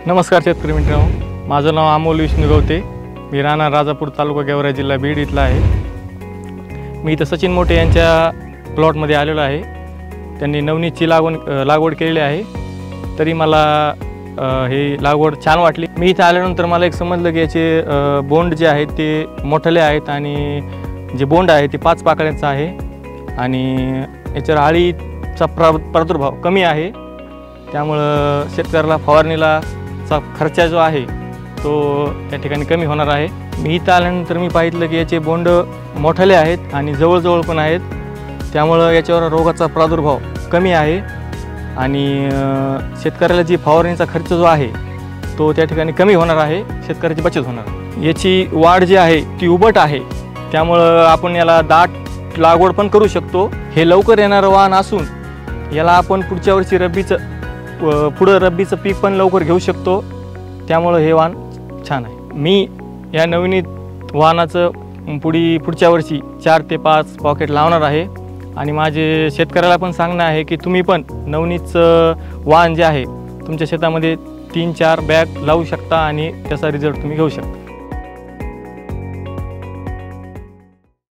नमस्कार शेतकरी मित्रांनो, माझं नाव अमोल विष्णू गवते. मी राहणार राजापूर तालुका गेवराई जिल्हा बीड इथला आहे. मी इथं सचिन मोठे यांच्या प्लॉटमध्ये आलेलो आहे. त्यांनी नवनीतची लागवड केलेली आहे. तरी मला ही लागवड छान वाटली. मी इथं आल्यानंतर मला एक समजलं की याचे बोंड जे आहेत ते मोठले आहेत आणि जे बोंड आहे ते 5 पाकळ्यांचं आहे आणि याच्यावर अळीचा प्रादुर्भाव कमी आहे. त्यामुळं शेतकऱ्याला फवारणीला खर्च जो आहे तो त्या ठिकाणी कमी होणार आहे. मी इथं आल्यानंतर मी पाहितलं की याचे बोंड मोठले आहेत आणि जवळजवळ पण आहेत. त्यामुळं याच्यावर रोगाचा प्रादुर्भाव कमी आहे आणि शेतकऱ्याला जी फवारणीचा खर्च जो आहे तो त्या ठिकाणी कमी होणार आहे. शेतकऱ्याची बचत होणार. याची वाढ जी आहे ती उबट आहे. त्यामुळं आपण याला दाट लागवड पण करू शकतो. हे लवकर येणारं वाण असून याला आपण पुढच्या वर्षी रब्बीचं पीक पण लवकर घेऊ शकतो. त्यामुळं हे वाण छान आहे. मी या नवनीत वाणाचं पुढच्या वर्षी 4 ते 5 पॉकेट लावणार आहे आणि माझे शेतकऱ्याला पण सांगणं आहे की तुम्ही पण नवनीतचं वाण जे आहे तुमच्या शेतामध्ये 3-4 बॅग लावू शकता आणि त्याचा रिझल्ट तुम्ही घेऊ शकता.